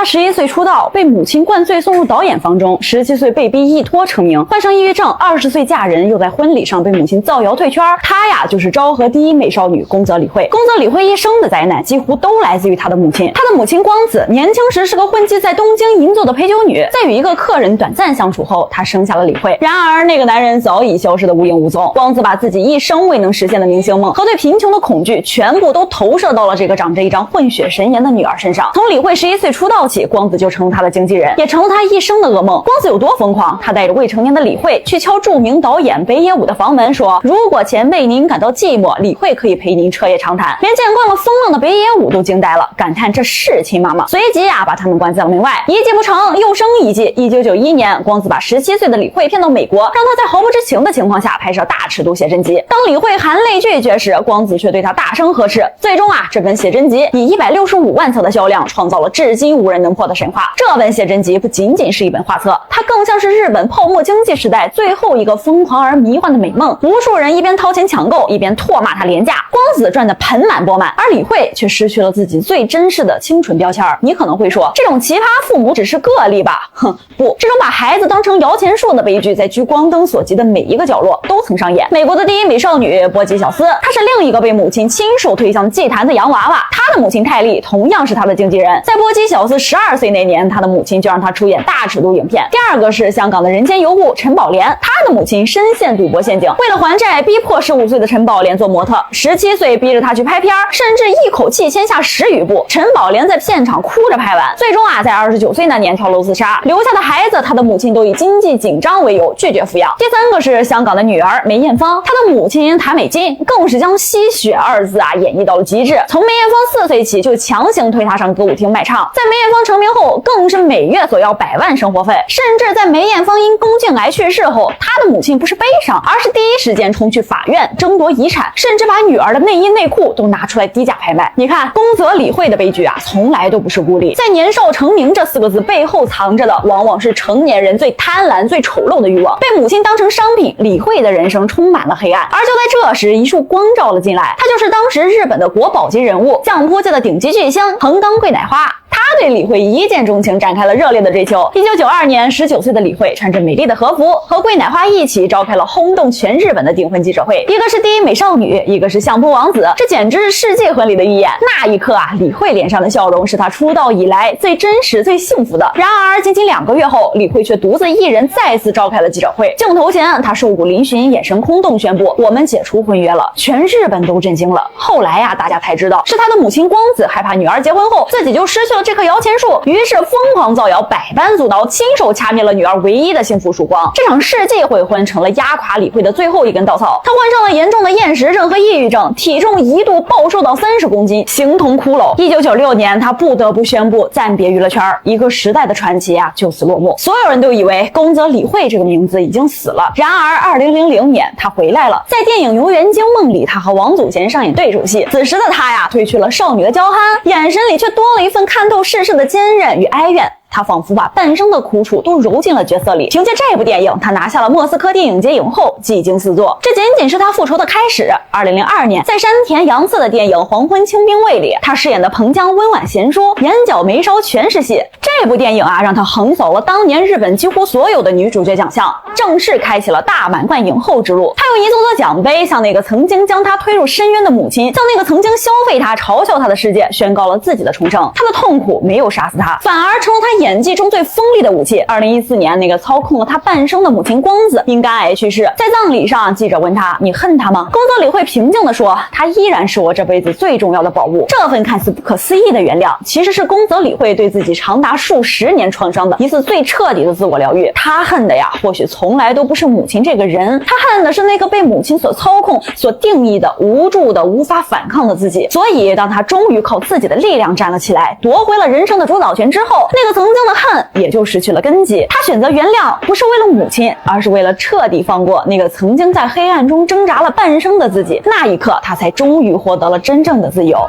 11岁出道，被母亲灌醉送入导演房中，17岁被逼一脱成名，患上抑郁症，20岁嫁人，又在婚礼上被母亲造谣退圈。她呀，就是昭和第一美少女宫泽理惠。宫泽理惠一生的灾难几乎都来自于她的母亲。她的母亲光子年轻时是个混迹在东京银座的陪酒女，在与一个客人短暂相处后，她生下了理惠。然而那个男人早已消失得无影无踪。光子把自己一生未能实现的明星梦和对贫穷的恐惧，全部都投射到了这个长着一张混血神颜的女儿身上。从理惠11岁出道起，光子就成了她的经纪人，也成了她一生的噩梦。光子有多疯狂？她带着未成年的理惠去敲著名导演北野武的房门，说如果前辈您感到寂寞，理惠可以陪您彻夜长谈。连见惯了风浪的北野武都惊呆了，感叹这是亲妈妈。随即把他们关在了门外。一计不成，又生一计。1991年，光子把17岁的理惠骗到美国，让她在毫不知情的情况下拍摄大尺度写真集。当理惠含泪拒绝时，光子却对她大声呵斥。最终这本写真集以165万册的销量，创造了至今无人能破的神话。这本写真集不仅仅是一本画册，它更像是日本泡沫经济时代最后一个疯狂而迷幻的美梦。无数人一边掏钱抢购，一边唾骂它廉价。光子赚得盆满钵满，而理惠却失去了自己最珍视的清纯标签。你可能会说，这种奇葩父母只是个例吧？哼，不，这种把孩子当成摇钱树的悲剧，在聚光灯所及的每一个角落都曾上演。美国的第一美少女波吉小丝，她是另一个被母亲亲手推向祭坛的洋娃娃。她的母亲泰利同样是她的经纪人。在波吉小丝12岁那年，她的母亲就让她出演大尺度影片。第二个是香港的人间尤物陈宝莲，她的母亲深陷赌博陷阱，为了还债，逼迫15岁的陈宝莲做模特，17岁逼着她去拍片，甚至一口气签下10余部。陈宝莲在片场哭着拍完，最终在29岁那年跳楼自杀，留下的孩子，她的母亲都以经济紧张为由拒绝抚养。第三个是香港的女儿梅艳芳，她的母亲谭美金更是将吸血二字演绎到了极致。从梅艳芳4岁起就强行推她上歌舞厅卖唱，在梅艳芳成名后，更是每月索要100万生活费，甚至在梅艳芳因宫颈癌去世后，她的母亲不是悲伤，而是第一时间冲去法院争夺遗产，甚至把女儿的内衣内裤都拿出来低价拍卖。你看，宫泽理惠的悲剧从来都不是孤立，在年少成名这4个字背后藏着的，往往是成年人最贪婪、最丑陋的欲望。被母亲当成商品，理惠的人生充满了黑暗。而就在这时，一束光照了进来，她就是当时日本的国宝级人物，相扑界的顶级巨星横纲桂乃花。他对理惠一见钟情，展开了热烈的追求。1992年，19岁的理惠穿着美丽的和服，和桂乃花一起召开了轰动全日本的订婚记者会。一个是第一美少女，一个是相扑王子，这简直是世纪婚礼的预演。那一刻理惠脸上的笑容是她出道以来最真实、最幸福的。然而，仅仅2个月后，理惠却独自一人再次召开了记者会。镜头前，她瘦骨嶙峋，眼神空洞，宣布我们解除婚约了。全日本都震惊了。后来大家才知道，是她的母亲光子害怕女儿结婚后自己就失去了这棵摇钱树，于是疯狂造谣，百般阻挠，亲手掐灭了女儿唯一的幸福曙光。这场世纪悔婚成了压垮理惠的最后一根稻草。她患上了严重的厌食症和抑郁症，体重一度暴瘦到30公斤，形同骷髅。1996年，她不得不宣布暂别娱乐圈，一个时代的传奇就此落幕。所有人都以为宫泽理惠这个名字已经死了。然而2000年，她回来了。在电影《游园惊梦》里，她和王祖贤上演对手戏。此时的她褪去了少女的娇憨，眼神里却多了一份看透世事的坚韧与哀怨。他仿佛把半生的苦楚都揉进了角色里。凭借这部电影，他拿下了莫斯科电影节影后，技惊4座。这仅仅是他复仇的开始。2002年，在山田洋次的电影《黄昏清兵卫》里，他饰演的彭江温婉贤淑，眼角眉梢全是戏。这部电影让他横扫了当年日本几乎所有的女主角奖项，正式开启了大满贯影后之路。他用一座座奖杯向那个曾经将他推入深渊的母亲，向那个曾经消费他、嘲笑他的世界宣告了自己的重生。他的痛苦没有杀死他，反而成了他演技中最锋利的武器。2014年，那个操控了他半生的母亲光子因肝癌去世。在葬礼上，记者问他：“你恨他吗？”宫泽理惠平静地说：“他依然是我这辈子最重要的宝物。”这份看似不可思议的原谅，其实是宫泽理惠对自己长达数10年创伤的一次最彻底的自我疗愈。他恨的或许从来都不是母亲这个人，他恨的是那个被母亲所操控、所定义的无助的、无法反抗的自己。所以，当他终于靠自己的力量站了起来，夺回了人生的主导权之后，那个曾经的恨也就失去了根基。他选择原谅，不是为了母亲，而是为了彻底放过那个曾经在黑暗中挣扎了半生的自己。那一刻，他才终于获得了真正的自由。